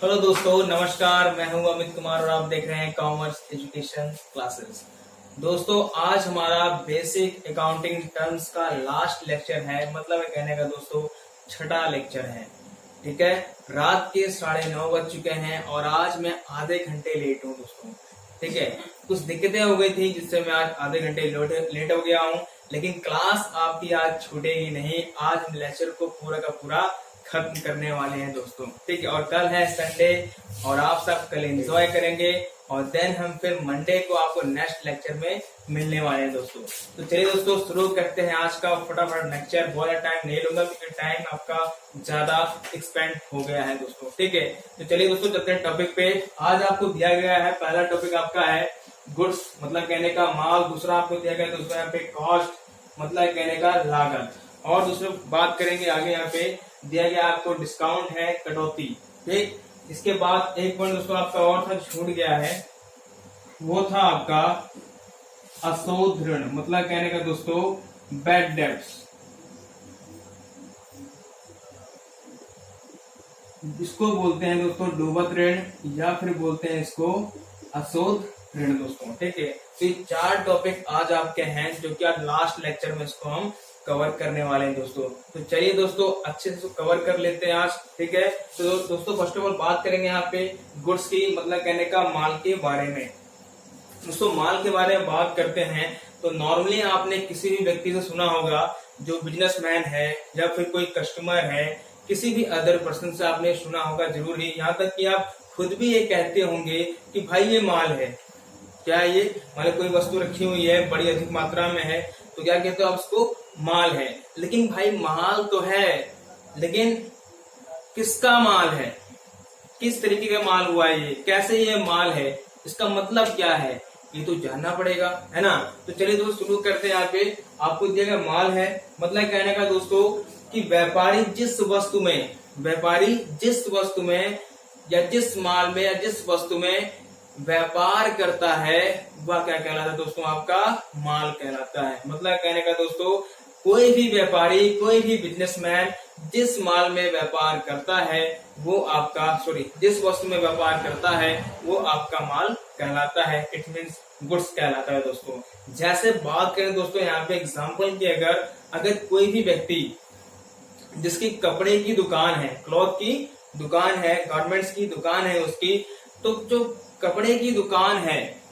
Hello दोस्तों, नमस्कार। मैं हूं अमित कुमार और आप देख रहे हैं कॉमर्स एजुकेशन क्लासेस। दोस्तों, आज हमारा बेसिक अकाउंटिंग टर्म्स का लास्ट लेक्चर है। मतलब कहने का दोस्तों छठा लेक्चर है। ठीक है, रात के 9:30 बज चुके हैं और आज मैं आधे घंटे लेट हूं दोस्तों। ठीक है, कुछ दिक्कतें हो गई थी जिससे मैं आज आधे घंटे लेट हो गया हूं, लेकिन क्लास आपकी आज छूटेगी नहीं। आज हम लेक्चर को पूरा का पूरा खत्म करने वाले हैं दोस्तों। ठीक है, और कल है संडे और आप सब कल एंजॉय करेंगे और देन हम फिर मंडे को आपको नेक्स्ट लेक्चर में मिलने वाले हैं दोस्तों। तो चलिए दोस्तों, शुरू करते हैं आज का फटाफट लेक्चर। बहुत टाइम नहीं लूंगा क्योंकि टाइम आपका ज्यादा एक्सपेंड हो गया है दोस्तों। ठीक है, तो चलिए दोस्तों चलते हैं टॉपिक पे। आज आपको दिया गया है पहला टॉपिक आपका है गुड्स, मतलब कहने का माल। दूसरा आपको दिया गया दोस्तों यहाँ पे कॉस्ट, मतलब कहने का लागत। और दूसरी बात करेंगे आगे यहाँ पे दिया गया आपको डिस्काउंट है, कटौती। ठीक, इसके बाद एक पॉइंट दोस्तों आपका और था, छूट गया है, वो था आपका अशोध ऋण, मतलब कहने का दोस्तों बैड डेब्ट्स। इसको बोलते हैं दोस्तों डूबत ऋण या फिर बोलते हैं इसको अशोध ऋण दोस्तों। ठीक है, तो ये 4 टॉपिक आज आपके हैं जो कि आज लास्ट लेक्चर में इसको हम कवर करने वाले हैं दोस्तों। तो चलिए दोस्तों अच्छे से कवर कर लेते हैं आज। ठीक है, तो दोस्तों फर्स्ट ऑफ ऑल बात करेंगे यहाँ पे गुड्स की, मतलब कहने का माल के बारे में। दोस्तों माल के बारे में बात करते हैं तो नॉर्मली आपने किसी भी व्यक्ति से सुना होगा जो बिजनेसमैन है या फिर कोई कस्टमर है, किसी भी अदर पर्सन से आपने सुना होगा जरूर ही। यहाँ तक कि आप खुद भी ये कहते होंगे कि भाई ये माल है। क्या ये मतलब कोई वस्तु रखी हुई है, बड़ी अधिक मात्रा में है, तो क्या कहते हो आप उसको माल है। लेकिन भाई माल तो है, लेकिन किसका माल है, किस तरीके का माल हुआ है, ये कैसे ये माल है, इसका मतलब क्या है, ये तो जानना पड़ेगा, है ना। तो चलिए दोस्तों शुरू करते हैं। यहाँ पे आपको दिया गया माल है, मतलब कहने का दोस्तों कि व्यापारी जिस वस्तु में या जिस माल में या जिस वस्तु में व्यापार करता है वह क्या कहलाता है दोस्तों, आपका माल कहलाता है। मतलब कहने का दोस्तों कोई भी व्यापारी, कोई भी बिजनेसमैन जिस माल में व्यापार करता है वो आपका जिस वस्तु में व्यापार करता है वो आपका माल कहलाता है। इट मीन्स गुड्स कहलाता है दोस्तों। जैसे बात करें दोस्तों यहाँ पे एग्जांपल की, अगर कोई भी व्यक्ति जिसकी कपड़े की दुकान है, क्लॉथ की दुकान है, गारमेंट्स की दुकान है उसकी, तो जो कपड़े की दुकान है,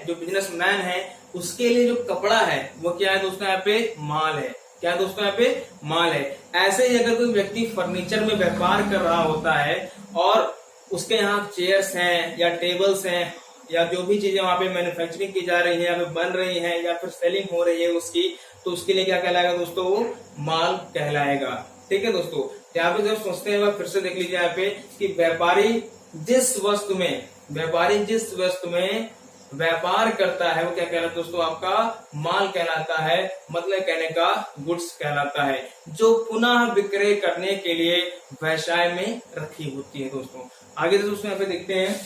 जो बिजनेसमैन है, उसके लिए जो कपड़ा है वो क्या है दोस्तों, यहाँ पे माल है। क्या है दोस्तों, यहाँ पे माल है। ऐसे ही अगर कोई व्यक्ति फर्नीचर में व्यापार कर रहा होता है और उसके यहाँ चेयर्स हैं या टेबल्स हैं या जो भी चीजें वहां पे मैन्युफैक्चरिंग की जा रही है या फिर बन रही है या फिर सेलिंग हो रही है उसकी, तो उसके लिए क्या कहलाएगा दोस्तों, वो माल कहलाएगा। ठीक है दोस्तों, यहाँ पे जब सोचते हैं फिर से देख लीजिए यहाँ पे कि व्यापारी जिस वस्तु में व्यापार करता है वो क्या कहलाता है दोस्तों, आपका माल कहलाता है। मतलब कहने का गुड्स कहलाता है, जो पुनः विक्रय करने के लिए व्यवसाय में रखी होती है दोस्तों। आगे दोस्तों यहाँ पे देखते हैं,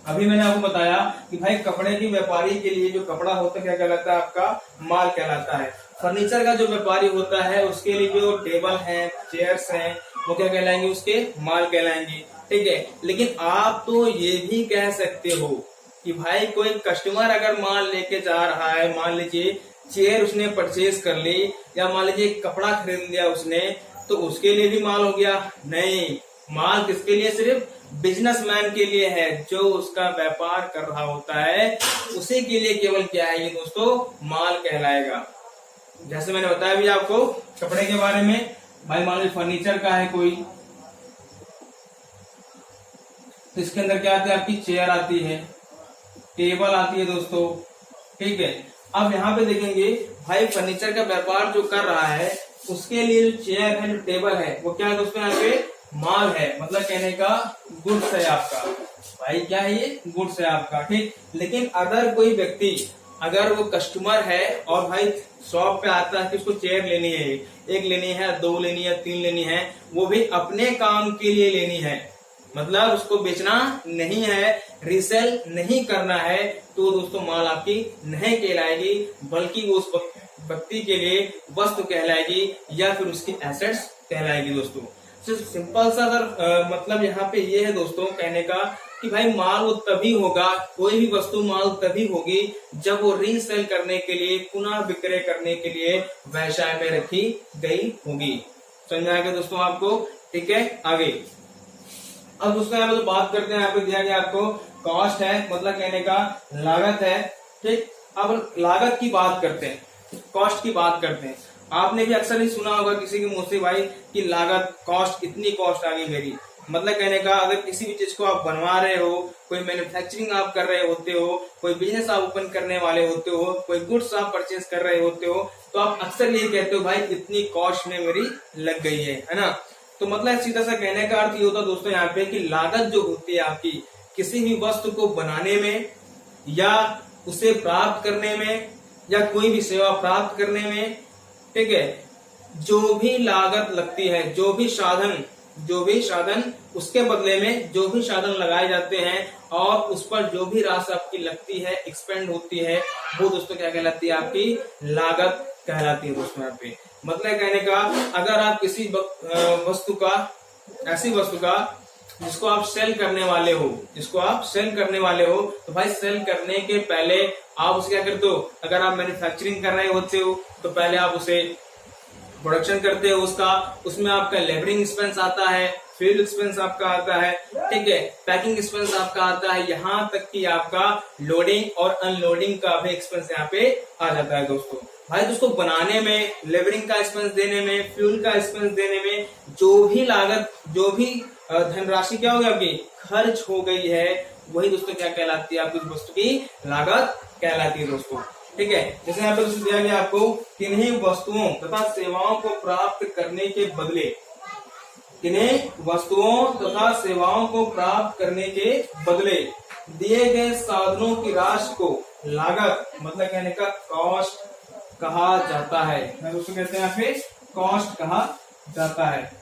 अभी मैंने आपको बताया कि भाई कपड़े की व्यापारी के लिए जो कपड़ा होता है क्या कहलाता है, आपका माल कहलाता है। फर्नीचर का जो व्यापारी होता है उसके लिए जो टेबल है, चेयर्स हैं, वो क्या कहलाएंगे, उसके माल कहलाएंगे। ठीक है, लेकिन आप तो ये भी कह सकते हो कि भाई कोई कस्टमर अगर माल लेके जा रहा है, मान लीजिए चेयर उसने परचेज कर ली या मान लीजिए कपड़ा खरीद लिया उसने, तो उसके लिए भी माल हो गया? नहीं, माल किसके लिए, सिर्फ बिजनेसमैन के लिए है। जो उसका व्यापार कर रहा होता है उसी के लिए केवल क्या है ये दोस्तों, माल कहलाएगा। जैसे मैंने बताया भी आपको कपड़े के बारे में, भाई मान लीजिए फर्नीचर का है कोई, तो इसके अंदर क्या आती है, आपकी चेयर आती है, टेबल आती है दोस्तों। ठीक है, अब यहाँ पे देखेंगे भाई फर्नीचर का व्यापार जो कर रहा है उसके लिए जो चेयर है, जो टेबल है, वो क्या है दोस्तों, यहाँ पे माल है। मतलब कहने का गुड्स है आपका, भाई क्या है ये, गुड्स है आपका। ठीक, लेकिन अगर कोई व्यक्ति, अगर वो कस्टमर है और भाई शॉप पे आता है कि उसको चेयर लेनी है, एक लेनी है, 2 लेनी है, 3 लेनी है, वो भी अपने काम के लिए लेनी है, मतलब उसको बेचना नहीं है, रीसेल नहीं करना है, तो दोस्तों माल आपकी नहीं कहलाएगी, बल्कि वो उस व्यक्ति के लिए वस्तु कहलाएगी या फिर उसकी एसेट्स कहलाएगी दोस्तों। सिंपल सा अगर मतलब यहाँ पे ये है दोस्तों कहने का कि भाई माल वो तभी होगा, कोई भी वस्तु माल तभी होगी जब वो रीसेल करने के लिए, पुनः विक्रय करने के लिए व्यवसाय में रखी गई होगी। समझ में आएगा दोस्तों आपको? ठीक है, आगे अब दोस्तों यहाँ पे तो बात करते हैं, यहाँ पे दिया गया आपको कॉस्ट है, मतलब कहने का लागत है। ठीक, अब लागत की बात करते हैं, कॉस्ट की बात करते हैं। आपने भी अक्सर ही सुना होगा किसी के मुंह से भाई कि लागत, कॉस्ट, इतनी कॉस्ट आ गई मेरी। मतलब कहने का अगर किसी भी चीज को आप बनवा रहे हो, कोई मैन्युफैक्चरिंग आप कर रहे होते हो, कोई बिजनेस आप ओपन करने वाले होते हो, कोई गुड्स आप परचेज कर रहे होते हो, तो आप अक्सर ये कहते हो भाई इतनी कॉस्ट में मेरी लग गई है ना। तो मतलब सीधा सा कहने का अर्थ ये होता है दोस्तों यहाँ पे कि लागत जो होती है आपकी किसी भी वस्तु को बनाने में या उसे प्राप्त करने में या कोई भी सेवा प्राप्त करने में, ठीक है, जो भी लागत लगती है, जो भी साधन उसके बदले में जो भी साधन लगाए जाते हैं और उस पर जो भी राशि आपकी लगती है, एक्सपेंड होती है, वो दोस्तों क्या कहलाती है? आपकी लागत कहलाती है दोस्तों यहाँ पे। मतलब कहने का अगर आप किसी वस्तु का, ऐसी वस्तु का जिसको आप सेल करने वाले हो, तो भाई सेल करने के पहले आप उसे क्या करते हो? अगर आप मैन्युफैक्चरिंग कर रहे होते हो तो पहले आप उसे प्रोडक्शन करते हो उसका, उसमें आपका लेबरिंग एक्सपेंस आता है, फ्यूल एक्सपेंस आपका आता है, ठीक है, पैकिंग एक्सपेंस आपका आता है, यहाँ तक कि आपका लोडिंग और अनलोडिंग का भी एक्सपेंस यहाँ पे आ जाता है दोस्तों। भाई दोस्तों बनाने में, लेबरिंग का एक्सपेंस देने में, फ्यूल का एक्सपेंस देने में जो भी लागत, जो भी धनराशि क्या हो गई आपकी खर्च हो गई है, वही दोस्तों क्या कहलाती है? आपकी वस्तु की लागत कहलाती है दोस्तों। ठीक है, जैसे यहाँ पे दोस्तों दिया गया आपको किन्हीं वस्तुओं तथा सेवाओं को प्राप्त करने के बदले, किन्हीं वस्तुओं तथा सेवाओं को प्राप्त करने के बदले दिए गए साधनों की राशि को लागत, मतलब कहने का कॉस्ट कहा जाता है। दोस्तों कहते हैं यहाँ पे कॉस्ट कहा जाता है।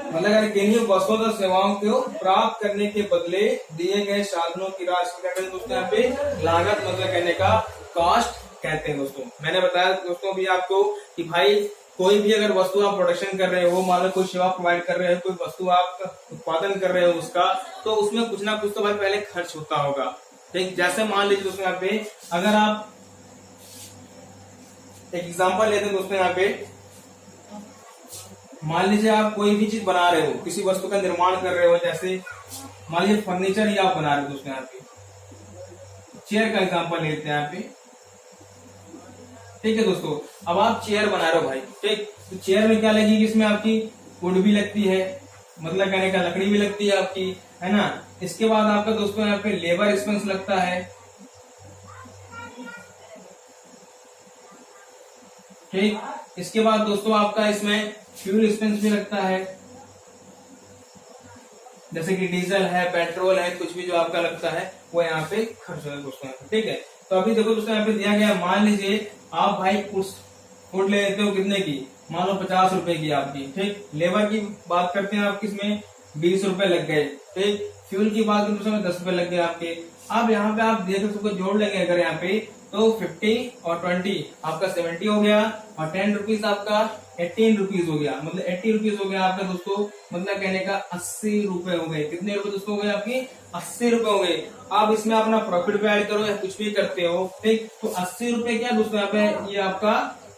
मतलब अगर किन्हीं वस्तुओं तथा सेवाओं को प्राप्त करने के बदले दिए गए साधनों की राशि क्या कहते हैं दोस्तों? यहाँ पे लागत, मतलब कहने का कॉस्ट कहते हैं दोस्तों। मैंने बताया दोस्तों भी आपको कि भाई कोई भी अगर वस्तु आप प्रोडक्शन कर रहे हो, मान लो कोई सेवा प्रोवाइड कर रहे हो, कोई वस्तु आप उत्पादन कर रहे हो उसका, तो उसमें कुछ ना कुछ तो भाई पहले खर्च होता होगा। ठीक, जैसे मान लीजिए दोस्तों यहाँ पे अगर आप एक एग्जाम्पल लेते हैं दोस्तों, यहाँ पे मान लीजिए आप कोई भी चीज बना रहे हो, किसी वस्तु का निर्माण कर रहे हो, जैसे मान लीजिए फर्नीचर ही आप बना रहे हो दोस्तों, यहाँ पे चेयर का एग्जांपल लेते हैं यहाँ पे। ठीक है दोस्तों, अब आप चेयर बना रहे हो भाई, ठीक, तो चेयर में क्या लगेगी? इसमें आपकी वुड भी लगती है, मतलब कहने का लकड़ी भी लगती है आपकी, है ना। इसके बाद आपका दोस्तों यहाँ पे लेबर एक्सपेंस लगता है, ठीक। इसके बाद दोस्तों आपका इसमें फ्यूल एक्सपेंस भी लगता है, जैसे कि डीजल है, पेट्रोल है, कुछ भी जो आपका लगता है वो यहाँ पे खर्च होता है दोस्तों। ठीक है, तो अभी देखो दोस्तों यहाँ पे दिया गया, मान लीजिए आप भाई फुट ले लेते हो, कितने की? मान लो 50 रुपए की आपकी, ठीक। लेबर की बात करते हैं आपकी, इसमें 20 रुपए लग गए, ठीक। फ्यूल की बात करते हैं 10 रुपए लग गए आपके। अब यहाँ पे आप देखो सबको जोड़ लेंगे अगर यहाँ पे, तो 50 और 20 आपका 70 हो गया, और 10 रुपीज आपका 18 रुपीज हो गया, मतलब 80 रुपीज हो गया आपका दोस्तों। मतलब कहने का 80 रुपए हो गए। कितने रुपए दोस्तों हो गए आपकी? 80 रुपए हो गए। आप इसमें अपना प्रॉफिट भी ऐड करो या कुछ भी करते हो, ठीक, तो 80 रुपए क्या दोस्तों यहाँ पे ये आपका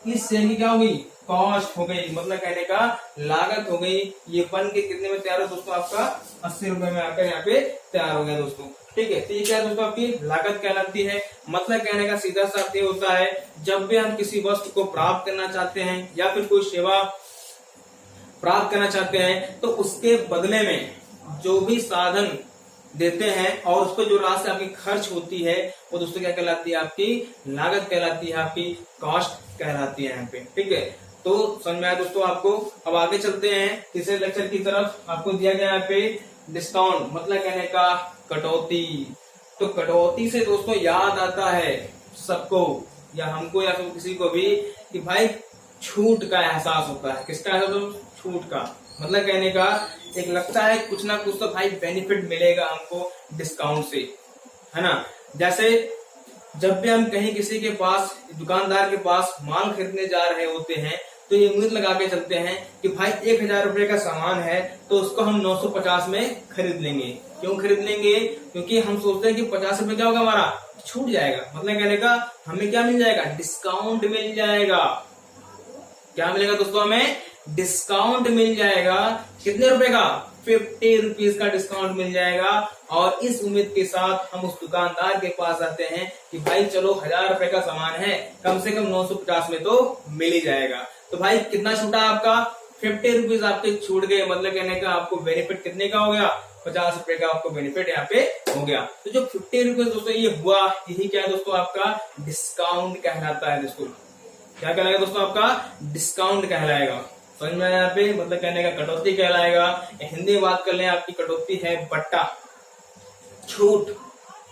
इस शेयर की क्या हो गई? कॉस्ट हो गई, मतलब कहने का लागत हो गई। ये बन के कितने में तैयार हो दोस्तों? आपका 80 रुपए में आकर यहाँ पे तैयार हो गया दोस्तों। ठीक है, तो ये क्या दोस्तों आपकी लागत कहलाती है। मतलब कहने का सीधा सा अर्थ होता है, जब भी हम किसी वस्तु को प्राप्त करना चाहते हैं या फिर कोई सेवा प्राप्त करना चाहते हैं, तो उसके बदले में जो भी साधन देते हैं और उस पर जो राशि आपकी खर्च होती है, वो दोस्तों क्या कहलाती है? आपकी लागत कहलाती है, आपकी कॉस्ट कहलाती है यहाँ पे। ठीक है, तो समझ में आया दोस्तों आपको। अब आगे चलते हैं तीसरे लेक्चर की तरफ। आपको दिया गया यहाँ पे डिस्काउंट, मतलब कहने का कटौती। तो कटौती से दोस्तों याद आता है सबको या हमको या फिर किसी को भी कि भाई छूट का एहसास होता है। किसका एहसास होता है? छूट का। मतलब कहने का एक लगता है कुछ ना कुछ तो भाई बेनिफिट मिलेगा हमको डिस्काउंट से, है ना। जैसे जब भी हम कहीं किसी के पास, दुकानदार के पास माल खरीदने जा रहे होते हैं, तो ये उम्मीद लगा के चलते हैं कि भाई 1000 रुपए का सामान है तो उसको हम 950 में खरीद लेंगे। क्यों खरीद लेंगे? क्योंकि हम सोचते हैं कि 50 रुपए क्या होगा हमारा, छूट जाएगा। मतलब कहने का हमें क्या मिल जाएगा, डिस्काउंट मिल जाएगा। क्या मिलेगा दोस्तों, हमें डिस्काउंट मिल जाएगा। कितने रुपए का, 50 रुपीज का डिस्काउंट मिल जाएगा। और इस उम्मीद के साथ हम उस दुकानदार के पास आते हैं कि भाई चलो 1000 रुपए का सामान है, कम से कम 950 में तो मिल ही जाएगा। तो भाई कितना छूटा आपका, 50 रुपीज आपके छूट गए। मतलब कहने का आपको बेनिफिट कितने का हो गया, 50 रुपए का आपको बेनिफिट यहाँ पे हो गया। तो जो 50 रुपीज दोस्तों ये हुआ, यही क्या है दोस्तों, आपका डिस्काउंट कहलाता है दोस्तों। क्या कहलाएगा दोस्तों, आपका डिस्काउंट कहलाएगा। समझ में आया यहाँ पे, मतलब कहने का कटौती कहलाएगा। हिंदी में बात कर ले, आपकी कटौती है बट्टा, छूट।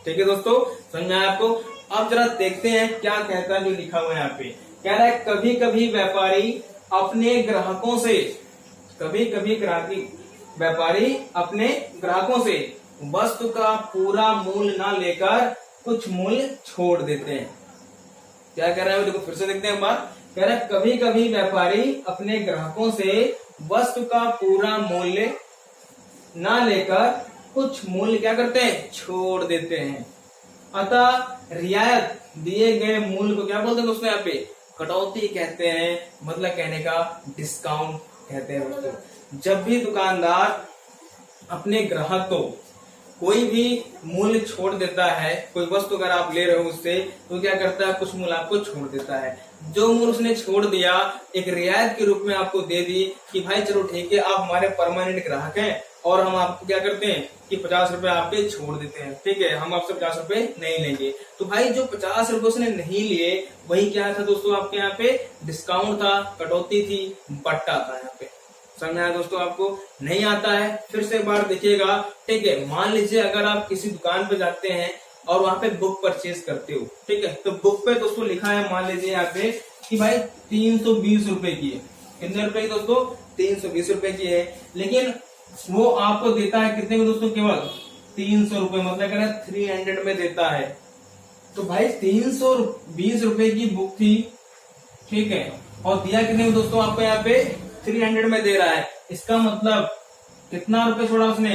ठीक है दोस्तों, समझ में आया आपको। अब जरा देखते हैं क्या कहता है जो लिखा हुआ है यहाँ पे। कह रहा है कभी कभी व्यापारी अपने ग्राहकों से, कभी कभी व्यापारी अपने ग्राहकों से वस्तु का पूरा मूल्य ना लेकर कुछ मूल्य छोड़ देते हैं। क्या कह रहा है, देखो फिर से देखते हैं एक बार। कह रहा है कभी कभी व्यापारी अपने ग्राहकों से वस्तु का पूरा मूल्य ना लेकर कुछ मूल्य क्या करते हैं, छोड़ देते हैं। अतः रियायत दिए गए मूल्य को क्या बोलते हैं दोस्तों, यहाँ पे कटौती कहते हैं। मतलब कहने का डिस्काउंट कहते हैं दोस्तों। जब भी दुकानदार अपने ग्राहक को कोई भी मूल्य छोड़ देता है, कोई वस्तु अगर आप ले रहे हो उससे, तो क्या करता है, कुछ मूल्य आपको छोड़ देता है। जो मूल्य उसने छोड़ दिया एक रियायत के रूप में आपको दे दी कि भाई चलो ठीक है, आप हमारे परमानेंट ग्राहक हैं और हम आपको क्या करते हैं कि 50 रुपए आपके छोड़ देते हैं। ठीक है, हम आपसे 50 रुपए नहीं लेंगे। तो भाई जो 50 रुपए उसने नहीं लिए वही क्या था दोस्तों, आपके यहाँ पे डिस्काउंट था, कटौती थी, बट्टा था। यहाँ पे समझ में आया दोस्तों, आपको नहीं आता है फिर से एक बार देखिएगा। ठीक है, मान लीजिए अगर आप किसी दुकान पे जाते हैं और वहां पे बुक परचेज करते हो, ठीक है, तो बुक पे दोस्तों लिखा है, मान लीजिए यहाँ पे कि भाई 320 रुपए की है। कितने रुपए की दोस्तों, 320 रुपए की है। लेकिन वो आपको देता है कितने में दोस्तों, केवल 300 रुपए। मतलब कहना 300 में देता है। तो भाई 320 रुपए की बुक थी, ठीक है, और दिया कितने में दोस्तों, आपको यहाँ पे 300 में दे रहा है। इसका मतलब कितना रुपए छोड़ा उसने,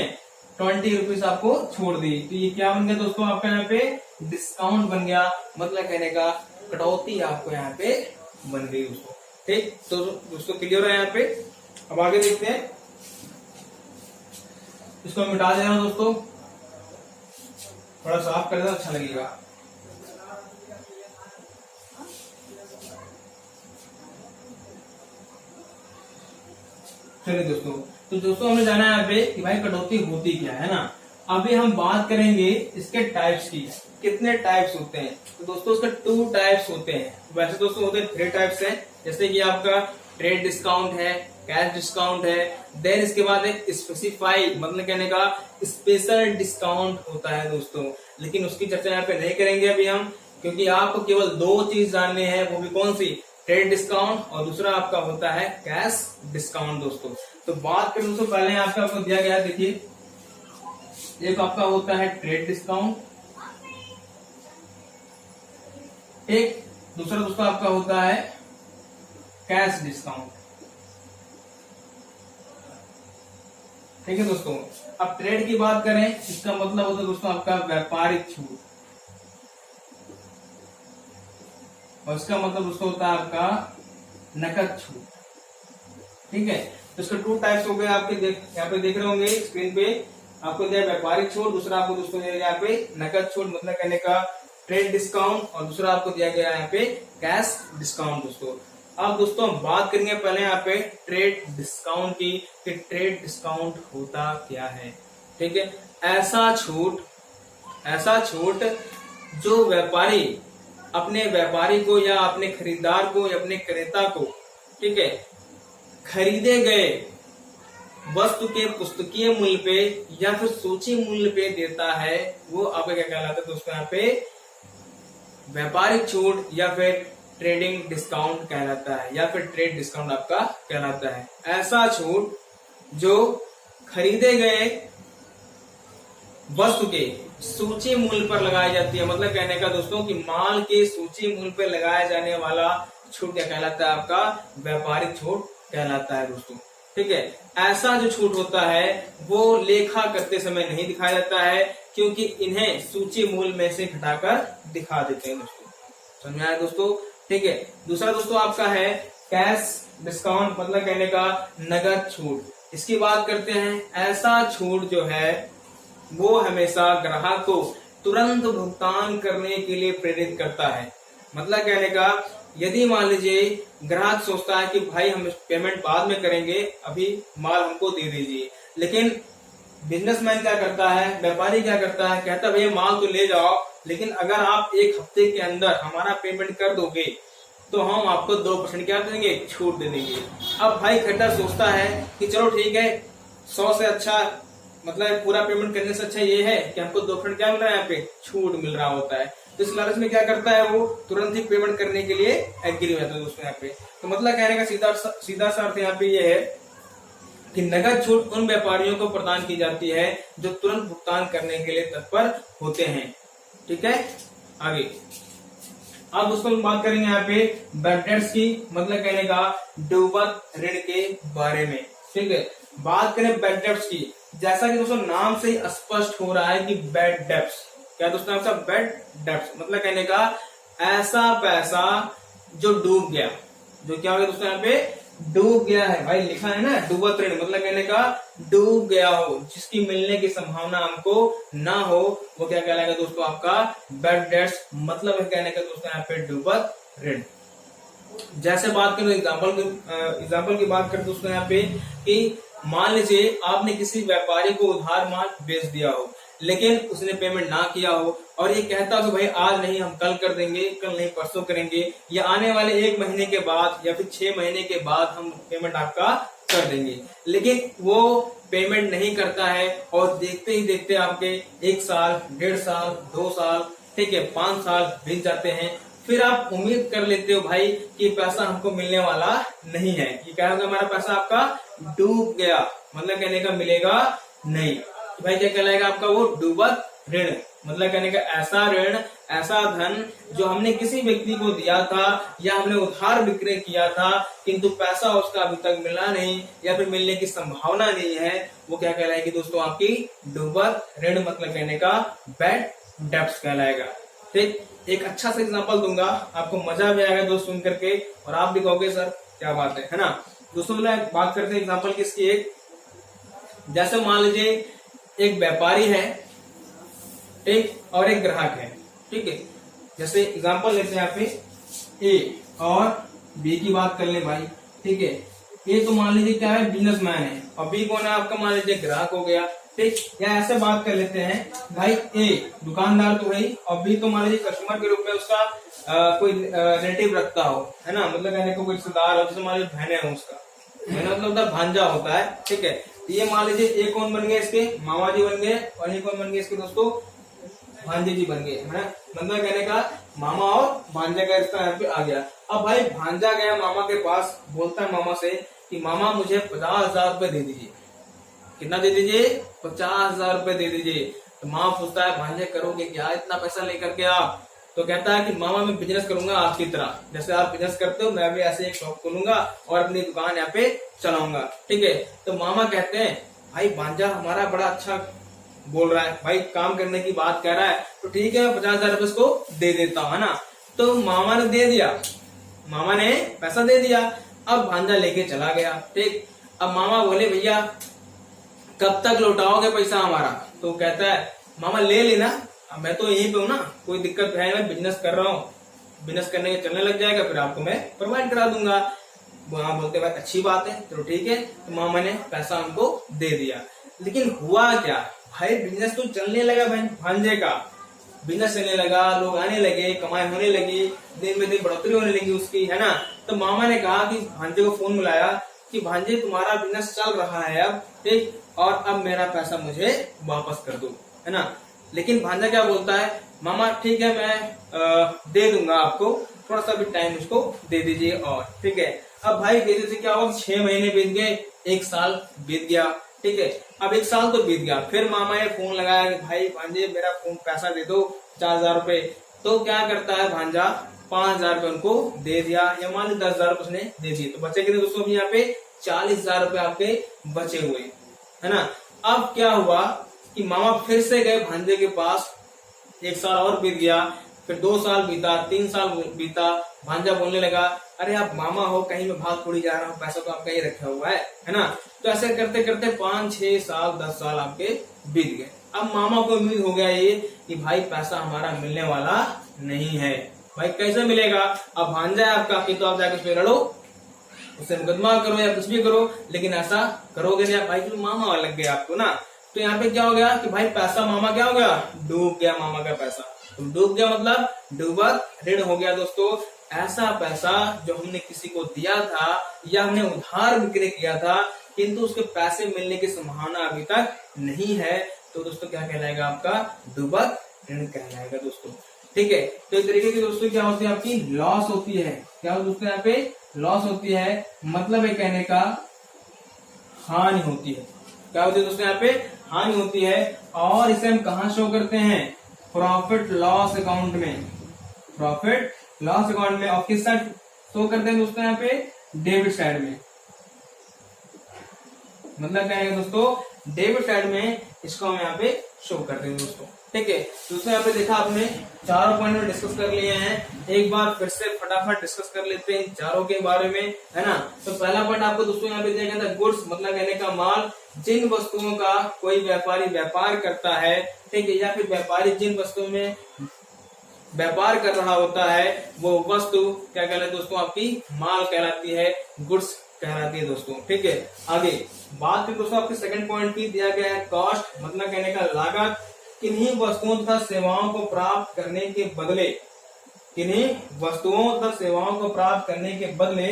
20 रुपीज आपको छोड़ दी। तो ये क्या बन गया दोस्तों, आपका यहाँ पे डिस्काउंट बन गया। मतलब कहने का कटौती आपको यहाँ पे बन गई दोस्तों। ठीक, तो दोस्तों क्लियर है यहाँ पे। अब आगे देखते हैं, इसको मिटा देना दोस्तों, थोड़ा साफ कर देना, अच्छा लगेगा। चलिए दोस्तों, तो दोस्तों हमें जाना है यहाँ पे कि भाई कटौती होती क्या है ना। अभी हम बात करेंगे इसके टाइप्स की, कितने टाइप्स होते हैं। तो दोस्तों इसके 2 टाइप्स होते हैं। वैसे दोस्तों होते 3 टाइप्स हैं, जैसे कि आपका ट्रेड डिस्काउंट है, कैश डिस्काउंट है, देन इसके बाद एक स्पेसिफाई मतलब कहने का स्पेशल डिस्काउंट होता है दोस्तों। लेकिन उसकी चर्चा यहाँ पे नहीं करेंगे अभी हम, क्योंकि आपको केवल 2 चीज जानने हैं, वो भी कौन सी, ट्रेड डिस्काउंट और दूसरा आपका होता है कैश डिस्काउंट दोस्तों। तो बात करें दोस्तों, पहले आपको दिया गया है, देखिए एक आपका होता है ट्रेड डिस्काउंट, एक दूसरा दोस्तों आपका होता है कैश डिस्काउंट। ठीक है दोस्तों, अब ट्रेड की बात करें, इसका मतलब होता है दोस्तों आपका व्यापारिक छूट, और इसका मतलब दोस्तों होता है आपका नकद छूट। ठीक है, तो इसके 2 टाइप्स हो गए आपके, यहाँ पे देख रहे होंगे स्क्रीन पे, आपको दिया व्यापारिक छूट, दूसरा आपको दोस्तों दिया गया यहाँ पे नकद छूट, मतलब कहने का ट्रेड डिस्काउंट, और दूसरा आपको दिया गया यहाँ पे कैश डिस्काउंट दोस्तों। अब दोस्तों हम बात करेंगे पहले यहाँ पे ट्रेड डिस्काउंट की, कि ट्रेड डिस्काउंट होता क्या है। ठीक है, ऐसा छूट जो व्यापारी अपने व्यापारी को या अपने खरीदार को या अपने क्रेता को, ठीक है, खरीदे गए वस्तु के पुस्तकीय मूल्य पे या फिर सूची मूल्य पे देता है, वो आपका क्या कहलाता है दोस्तों, यहाँ पे व्यापारिक छूट या फिर ट्रेडिंग डिस्काउंट कहलाता है, या फिर ट्रेड डिस्काउंट आपका कहलाता है। ऐसा छूट जो खरीदे गए वस्तु के सूची मूल्य पर लगाई जाती है। मतलब कहने का दोस्तों कि माल के सूची मूल्य पर लगाया जाने वाला छूट क्या कहलाता है? आपका व्यापारिक छूट कहलाता है दोस्तों। ठीक है, ऐसा जो छूट होता है वो लेखा करते समय नहीं दिखाया जाता है, क्योंकि इन्हें सूची मूल्य में से घटाकर दिखा देते हैं दोस्तों। समझ में आया दोस्तों? ठीक है, दूसरा दोस्तों आपका है कैश डिस्काउंट, मतलब कहने का नगद छूट। इसकी बात करते हैं। ऐसा छूट जो है वो हमेशा ग्राहक को तुरंत भुगतान करने के लिए प्रेरित करता है। मतलब कहने का, यदि मान लीजिए ग्राहक सोचता है कि भाई हम पेमेंट बाद में करेंगे, अभी माल हमको दे दीजिए, लेकिन बिजनेसमैन क्या करता है, व्यापारी क्या करता है, कहता है भैया माल तो ले जाओ, लेकिन अगर आप 1 हफ्ते के अंदर हमारा पेमेंट कर दोगे तो हम आपको 2% क्या देंगे, छूट दे देंगे। अब भाई खरीदार सोचता है कि चलो ठीक है, 100 से अच्छा, मतलब पूरा पेमेंट करने से अच्छा ये है कि हमको 2% क्या मिल रहा है, यहाँ पे छूट मिल रहा होता है। तो इस लालच में क्या करता है, वो तुरंत ही पेमेंट करने के लिए एग्री हो जाता है दोस्तों यहाँ पे। तो मतलब कहने का सीधा सा अर्थ यहाँ पे ये है कि नगद छूट उन व्यापारियों को प्रदान की जाती है जो तुरंत भुगतान करने के लिए तत्पर होते हैं। ठीक है, आगे अब दोस्तों हम बात करेंगे यहाँ पे बैड डेट्स की, मतलब कहने का डूबत ऋण के बारे में। ठीक है, बात करें बैड डेट्स की, जैसा कि दोस्तों नाम से ही स्पष्ट हो रहा है कि बैड डेट्स क्या दोस्तों, आपका बैड डेट्स मतलब कहने का ऐसा पैसा जो डूब गया, जो क्या हो गया दोस्तों, यहाँ पे डूब गया है। भाई लिखा है ना डूबत ऋण, मतलब कहने का डूब गया हो, जिसकी मिलने की संभावना हमको ना हो, वो क्या कहलाएगा दोस्तों, आपका बैड डेट्स मतलब है कहने का दोस्तों यहाँ पे डूबत ऋण। जैसे बात करें एग्जाम्पल की बात करें दोस्तों यहाँ पे कि मान लीजिए आपने किसी व्यापारी को उधार माल बेच दिया हो, लेकिन उसने पेमेंट ना किया हो और ये कहता हो कि भाई आज नहीं हम कल कर देंगे, कल नहीं परसों करेंगे, या आने वाले 1 महीने के बाद या फिर 6 महीने के बाद हम पेमेंट आपका कर देंगे, लेकिन वो पेमेंट नहीं करता है और देखते ही देखते आपके 1 साल, 1.5 साल, 2 साल, ठीक है 5 साल बीत जाते हैं। फिर आप उम्मीद कर लेते हो भाई कि पैसा हमको मिलने वाला नहीं है, कि क्या होगा, हमारा पैसा आपका डूब गया, मतलब कहने का मिलेगा नहीं। भाई क्या कहलाएगा आपका, वो डूबत ऋण, मतलब कहने का ऐसा ऋण, ऐसा धन जो हमने किसी व्यक्ति को दिया था या हमने उधार विक्रय किया था, किंतु पैसा उसका अभी तक मिला नहीं या फिर मिलने की संभावना नहीं है, वो क्या कहलाएगी दोस्तों, आपकी डूबत ऋण, मतलब कहने का बैड डेट्स कहलाएगा। ठीक, एक अच्छा सा एग्जांपल दूंगा, आपको मजा भी आएगा दोस्त सुन करके, और आप भी कहोगे सर क्या बात है ना दोस्तों। बात करते हैं एग्जांपल किसकी, एक जैसे मान लीजिए एक व्यापारी है, ठीक, और एक ग्राहक है। ठीक है, जैसे एग्जांपल लेते हैं यहाँ पे ए और बी की बात कर ले भाई। ठीक है, ए तो मान लीजिए क्या है, बिजनेसमैन है, और बी कौन है आपका, मान लीजिए ग्राहक हो गया। ठीक, या ऐसे बात कर लेते हैं भाई, ए दुकानदार तो है और बी तो मान लीजिए कस्टमर के रूप में उसका कोई रिलेटिव रखता हो, है ना, मतलब कहने को कोई रिश्तेदार हो, जैसे मान लीजिए बहने हो, उसका बहन मतलब भांजा होता है। ठीक है, ये मान लीजिए ये कौन बन गए, इसके मामा जी बन गए, और ये कौन बन गए इसके दोस्तों, भांजे जी बन गए, है ना, मतलब कहने का मामा और भांजे का रिश्ता यहाँ पे आ गया। अब भाई भांजा गया मामा के पास, बोलता है मामा से कि मामा मुझे 50,000 रुपए दे दीजिए। कितना दे दीजिए, 50,000 रुपए दे दीजिए। तो मामा पूछता है भांजे करोगे क्या इतना पैसा लेकर के आप, तो कहता है कि मामा मैं बिजनेस करूंगा आपकी तरह, जैसे आप बिजनेस करते हो मैं भी ऐसे एक शॉप खोलूंगा और अपनी दुकान यहाँ पे चलाऊंगा। ठीक है, तो मामा कहते हैं भाई भांजा हमारा बड़ा अच्छा बोल रहा है, भाई काम करने की बात कह रहा है, तो ठीक है मैं 50,000 रुपए उसको दे देता हूँ, है ना। तो मामा ने दे दिया, मामा ने पैसा दे दिया। अब भांजा लेके चला गया। ठीक, अब मामा बोले भैया कब तक लौटाओगे पैसा हमारा, तो कहता है मामा ले लेना, अब मैं तो यहीं पे हूँ ना, कोई दिक्कत है, मैं बिजनेस कर रहा हूँ, बिजनेस करने के चलने लग जाएगा फिर आपको मैं प्रोवाइड करा दूंगा। वहां बोलते भाई अच्छी बात है, चलो ठीक है। तो मामा ने पैसा हमको दे दिया, लेकिन हुआ क्या भाई, बिजनेस तो चलने लगा, भांजे का बिजनेस चलने लगा, लोग आने लगे, कमाई होने लगी, दिन में दिन बढ़ोतरी होने लगी उसकी, है ना। तो मामा ने कहा कि भांजे को फोन मिलाया कि भांजे तुम्हारा बिजनेस चल रहा है अब, ठीक, और अब मेरा पैसा मुझे वापस कर दो, है ना। लेकिन भांजा क्या बोलता है, मामा ठीक है मैं दे दूंगा आपको, थोड़ा सा भी टाइम उसको दे दीजिए और, ठीक है। अब भाई जैसे से क्या हुआ, 6 महीने बीत गए, 1 साल बीत गया। ठीक है, अब 1 साल तो बीत गया, फिर मामा ने फोन लगाया कि भाई भांजे मेरा फोन पैसा दे दो 4,000 रुपए। तो क्या करता है भांजा, 5,000 रुपए उनको दे दिया, या मान लो 10,000 रुपए उसने दे दिए, तो बचे कितने दोस्तों यहाँ पे 40,000 रुपए आपके बचे हुए, है ना। अब क्या हुआ कि मामा फिर से गए भांजे के पास, 1 साल और बीत गया, फिर 2 साल बीता, 3 साल बीता, भांजा बोलने लगा अरे आप मामा हो, कहीं मैं भाग थोड़ी जा रहा हूँ, पैसा तो आपका ही रखा हुआ है ना। तो ऐसे करते करते 5-6 साल 10 साल आपके बीत गए। अब मामा को उम्मीद हो गया ये कि भाई पैसा हमारा मिलने वाला नहीं है, भाई कैसे मिलेगा, अब भांजा है आपका, कि तो आप जाकर उस पर लड़ो, उससे मुकदमा करो या कुछ भी करो, लेकिन ऐसा करोगे नहीं आप भाई, क्योंकि मामा लग गया आपको ना। तो यहाँ पे क्या हो गया कि भाई पैसा मामा क्या हो गया, डूब गया मामा का पैसा। तो डूब गया मतलब डूबत ऋण हो गया दोस्तों। ऐसा पैसा जो हमने किसी को दिया था या हमने उधार विक्रय किया था, किंतु उसके पैसे मिलने की संभावना अभी तक नहीं है, तो दोस्तों क्या कहलाएगा, आपका डूबत ऋण कहलाएगा दोस्तों। ठीक है, तो इस तरीके की दोस्तों क्या होती है, आपकी लॉस होती है। क्या दोस्तों यहाँ पे लॉस होती है, मतलब ये कहने का हानि होती है। क्या होती है दोस्तों यहाँ पे हानि होती है, और इसे हम कहा शो करते हैं, प्रॉफिट लॉस अकाउंट में। प्रॉफिट लॉस अकाउंट में, और किस साइड शो करते हैं दोस्तों, यहाँ पे डेबिट साइड में। मतलब क्या है दोस्तों, डेबिट साइड में इसको हम यहाँ पे शो करते हैं दोस्तों। ठीक है, दोस्तों यहाँ पे देखा आपने चारों पॉइंट में डिस्कस कर लिए हैं, एक बार फिर से फटाफट डिस्कस कर लेते हैं चारों के बारे में, है ना। तो पहला पॉइंट आपको दोस्तों यहाँ पे दिया गया था, गुड्स मतलब कहने का माल, जिन वस्तुओं का कोई व्यापारी व्यापार करता है, ठीक है, या फिर व्यापारी जिन वस्तुओं में व्यापार कर रहा होता है, वो वस्तु क्या कहलाती है दोस्तों, आपकी माल कहलाती है, गुड्स कहलाती है दोस्तों। ठीक है, आगे बात करें दोस्तों आपके सेकंड पॉइंट की, दिया गया है कॉस्ट मतलब कहने का लागत, किन्हीं वस्तुओं तथा सेवाओं को प्राप्त करने के बदले, किन्हीं वस्तुओं तथा सेवाओं को प्राप्त करने के बदले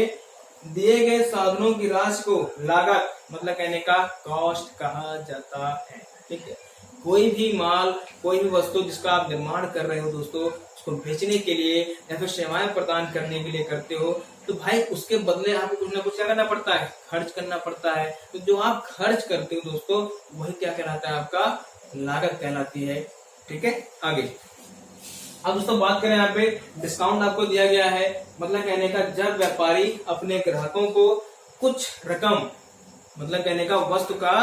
दिए गए साधनों की राशि को लागत मतलब कहने का कॉस्ट कहा जाता है। ठीक है, कोई भी माल, कोई भी वस्तु जिसका आप निर्माण कर रहे हो दोस्तों, उसको बेचने के लिए या फिर सेवाएं प्रदान करने के लिए करते हो, तो भाई उसके बदले आपको कुछ ना कुछ क्या करना पड़ता है, खर्च करना पड़ता है। तो जो आप खर्च करते हो दोस्तों, वही क्या कहलाता है, आपका लागत कहलाती है। ठीक है, आगे अब दोस्तों बात करें, यहाँ पे डिस्काउंट आपको दिया गया है, मतलब कहने का जब व्यापारी अपने ग्राहकों को कुछ रकम मतलब कहने का वस्तु का,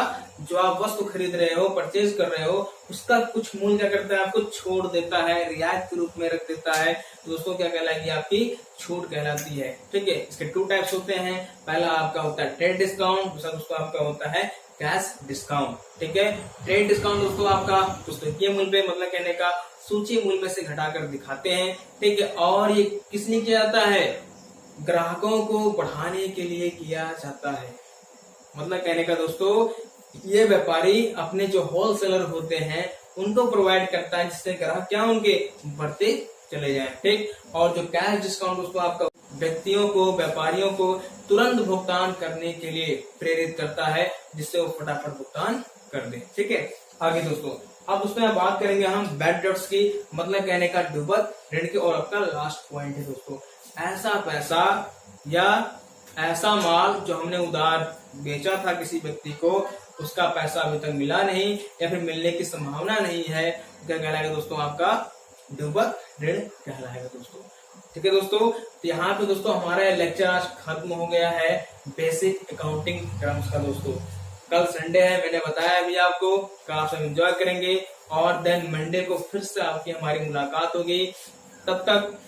जो आप वस्तु खरीद रहे हो, परचेज कर रहे हो, उसका कुछ मूल्य क्या करता है, आपको छोड़ देता है, रियायत के रूप में रख देता है, तो दोस्तों क्या कहलाएगी, आपकी छूट कहलाती है। ठीक है, इसके 2 टाइप्स होते हैं, पहला आपका होता है ट्रेड डिस्काउंट, दूसरा दोस्तों आपका होता है कैश डिस्काउंट। ठीक है, ट्रेड डिस्काउंट दोस्तों आपका पुस्तकीय मूल्य पे मतलब कहने का सूची मूल्य में से घटाकर दिखाते हैं। ठीक है, और ये किस लिए किया जाता है, ग्राहकों को बढ़ाने के लिए किया जाता है। मतलब कहने का दोस्तों, ये व्यापारी अपने जो होलसेलर होते हैं उनको प्रोवाइड करता है, जिससे ग्राहक क्या उनके बढ़ते चले जाएं। ठीक, और जो कैश डिस्काउंट दोस्तों आपका व्यक्तियों को, व्यापारियों को तुरंत भुगतान करने के लिए प्रेरित करता है, जिससे वो फटाफट भुगतान कर दे। ठीक है, आगे दोस्तों अब दोस्तों यहाँ बात करेंगे हम बैड डेट्स की, मतलब कहने का डूबत ऋण की, और आपका लास्ट पॉइंट है दोस्तों, ऐसा पैसा या ऐसा माल जो हमने उधार बेचा था किसी व्यक्ति को, उसका पैसा अभी तक मिला नहीं या फिर मिलने की संभावना नहीं है, क्या कहलाएगा दोस्तों, आपका डूबत ऋण कहलाएगा दोस्तों। ठीक है दोस्तों, तो यहाँ पे दोस्तों हमारा लेक्चर आज खत्म हो गया है बेसिक अकाउंटिंग टर्म्स का दोस्तों। कल संडे है, मैंने बताया अभी आपको, कल आप सब एंजॉय करेंगे, और देन मंडे को फिर से आपकी हमारी मुलाकात होगी। तब तक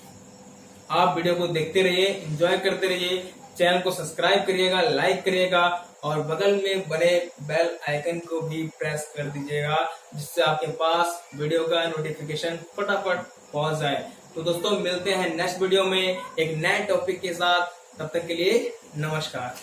आप वीडियो को देखते रहिए, एंजॉय करते रहिए, चैनल को सब्सक्राइब करिएगा, लाइक करिएगा, और बगल में बने बेल आइकन को भी प्रेस कर दीजिएगा, जिससे आपके पास वीडियो का नोटिफिकेशन फटाफट पहुंच जाए। तो दोस्तों मिलते हैं नेक्स्ट वीडियो में एक नए टॉपिक के साथ, तब तक के लिए नमस्कार।